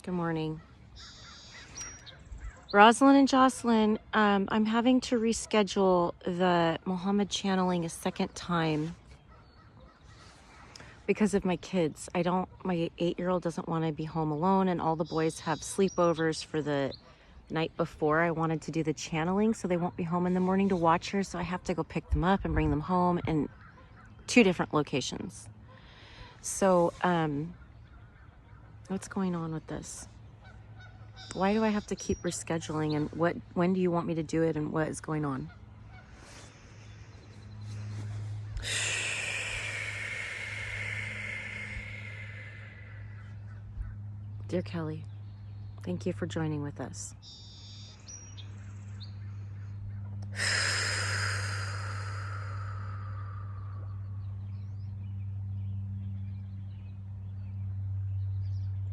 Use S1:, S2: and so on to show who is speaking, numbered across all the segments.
S1: Good morning. Rosalind and Jocelyn, I'm having to reschedule the Muhammad channeling a second time because of my kids. My 8-year-old doesn't want to be home alone, and all the boys have sleepovers for the night before I wanted to do the channeling, so they won't be home in the morning to watch her. So I have to go pick them up and bring them home in 2 different locations. So, what's going on with this? Why do I have to keep rescheduling, and when do you want me to do it, and what is going on? Dear Kelly, thank you for joining with us.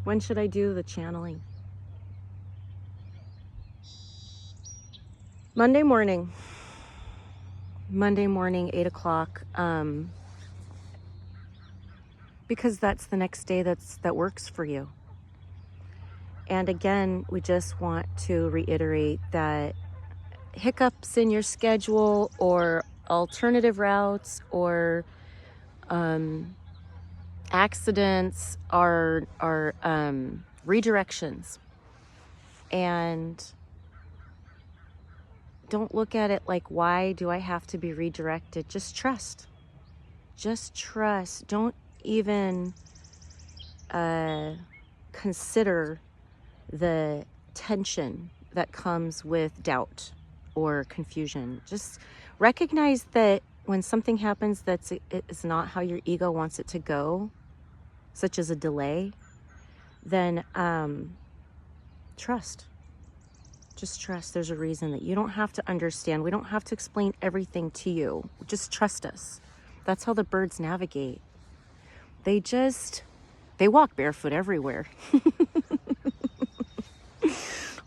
S1: When should I do the channeling? Monday morning, 8 o'clock, because that's the next day that works for you. And again, we just want to reiterate that hiccups in your schedule or alternative routes or accidents are redirections. And don't look at it like, why do I have to be redirected? Just trust. Just trust. Don't even consider the tension that comes with doubt or confusion. Just recognize that when something happens that is not how your ego wants it to go, such as a delay, then trust. Just trust. There's a reason that you don't have to understand. We don't have to explain everything to you. Just trust us. That's how the birds navigate. They walk barefoot everywhere.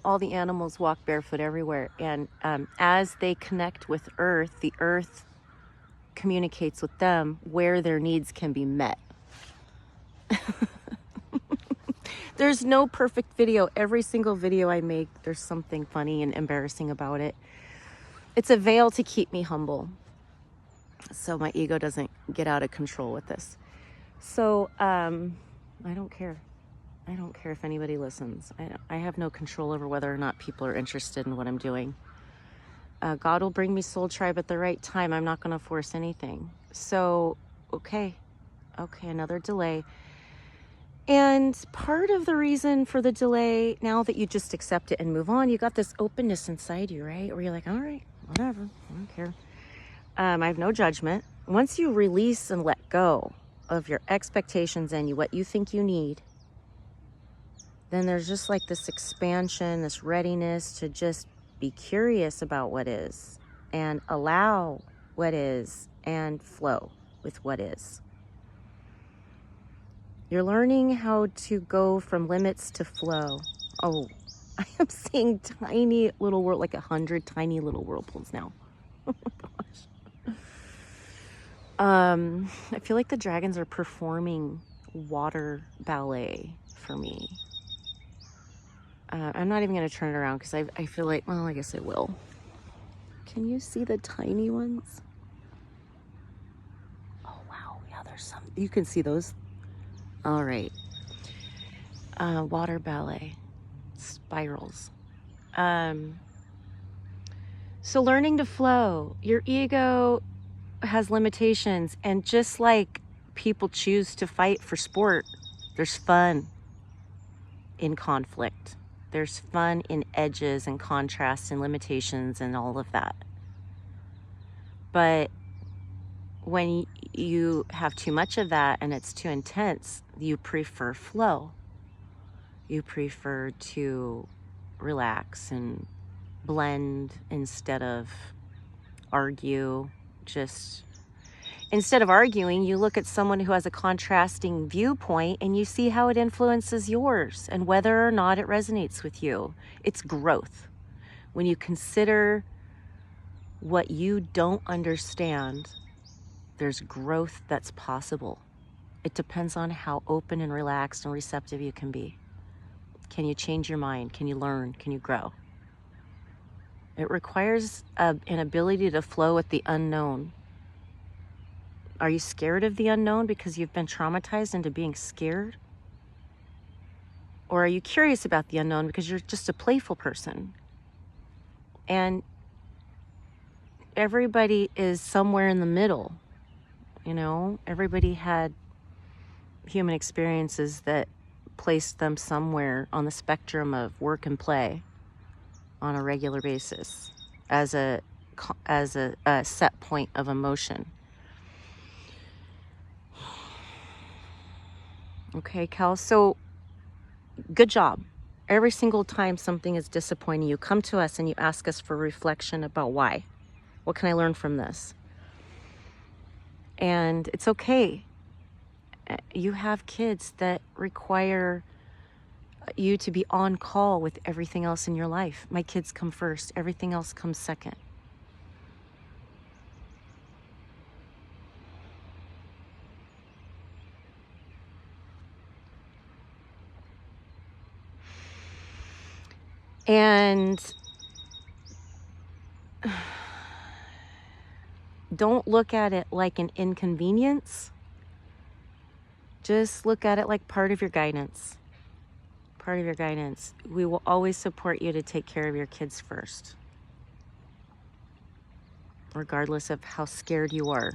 S1: All the animals walk barefoot everywhere. And as they connect with Earth, the Earth communicates with them where their needs can be met. There's no perfect video. Every single video I make, there's something funny and embarrassing about it. It's a veil to keep me humble, so my ego doesn't get out of control with this. So I don't care. I don't care if anybody listens. I have no control over whether or not people are interested in what I'm doing. God will bring me Soul Tribe at the right time. I'm not going to force anything. So, okay, another delay. And part of the reason for the delay, now that you just accept it and move on, you got this openness inside you, right? Where you're like, all right, whatever, I don't care. I have no judgment. Once you release and let go of your expectations and what you think you need, then there's just like this expansion, this readiness to just be curious about what is and allow what is and flow with what is. You're learning how to go from limits to flow. Oh, I am seeing tiny little like 100 tiny little whirlpools now. Oh my gosh. I feel like the dragons are performing water ballet for me. I'm not even going to turn it around because I feel like, well, I guess I will. Can you see the tiny ones? Oh, wow. Yeah, there's some. You can see those. All right. Water ballet. Spirals. So learning to flow. Your ego has limitations. And just like people choose to fight for sport, there's fun in conflict. There's fun in edges and contrasts and limitations and all of that. But when you have too much of that and it's too intense, you prefer flow. You prefer to relax and blend instead of argue. Just instead of arguing, you look at someone who has a contrasting viewpoint and you see how it influences yours and whether or not it resonates with you. It's growth. When you consider what you don't understand, there's growth that's possible. It depends on how open and relaxed and receptive you can be. Can you change your mind? Can you learn? Can you grow? It requires an ability to flow with the unknown. Are you scared of the unknown because you've been traumatized into being scared? Or are you curious about the unknown because you're just a playful person? And everybody is somewhere in the middle. You know, everybody had human experiences that placed them somewhere on the spectrum of work and play on a regular basis as a set point of emotion. Okay, Cal, so good job. Every single time something is disappointing, you come to us and you ask us for reflection about why. What can I learn from this? And it's okay. You have kids that require you to be on call with everything else in your life. My kids come first, everything else comes second. And don't look at it like an inconvenience. Just look at it like part of your guidance. Part of your guidance. We will always support you to take care of your kids first, regardless of how scared you are.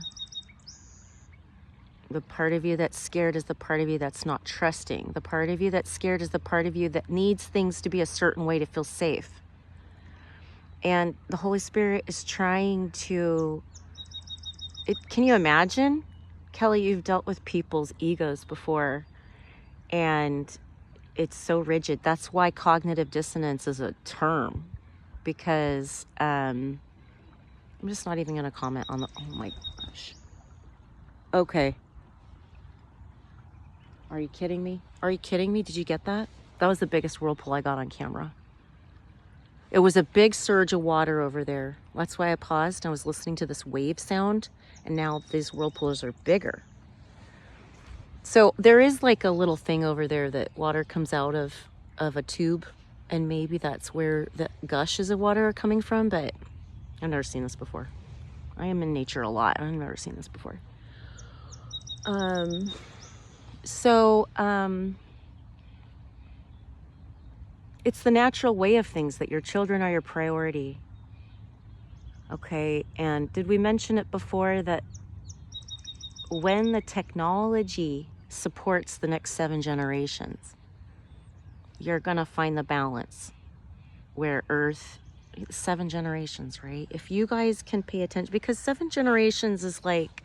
S1: The part of you that's scared is the part of you that's not trusting. The part of you that's scared is the part of you that needs things to be a certain way to feel safe. And the Holy Spirit is trying to... Can you imagine? Kelly, you've dealt with people's egos before, and it's so rigid. That's why cognitive dissonance is a term, because I'm just not even going to comment on the... Oh my gosh. Okay. Are you kidding me? Are you kidding me? Did you get that? That was the biggest whirlpool I got on camera. It was a big surge of water over there. That's why I paused. I was listening to this wave sound, and now these whirlpools are bigger. So there is like a little thing over there that water comes out of a tube, and maybe that's where the gushes of water are coming from, but I've never seen this before. I am in nature a lot. I've never seen this before. It's the natural way of things that your children are your priority. Okay, and did we mention it before that when the technology supports the next 7 generations, you're gonna find the balance where Earth, 7 generations, right? If you guys can pay attention, because 7 generations is like,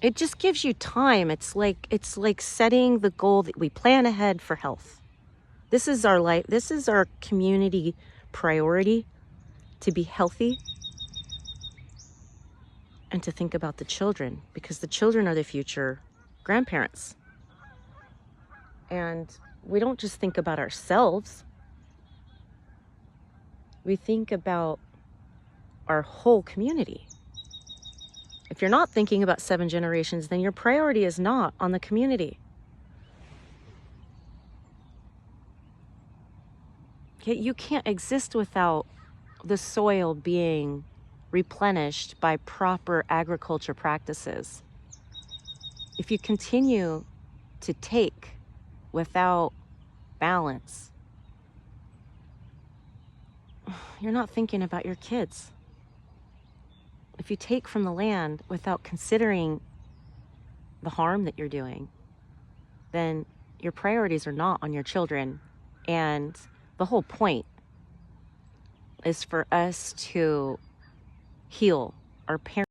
S1: it just gives you time. It's like setting the goal that we plan ahead for health. This is our life. This is our community priority, to be healthy and to think about the children, because the children are the future grandparents. And we don't just think about ourselves. We think about our whole community. If you're not thinking about 7 generations, then your priority is not on the community. Okay, you can't exist without the soil being replenished by proper agriculture practices. If you continue to take without balance, you're not thinking about your kids. If you take from the land without considering the harm that you're doing, then your priorities are not on your children. And the whole point is for us to heal our parents.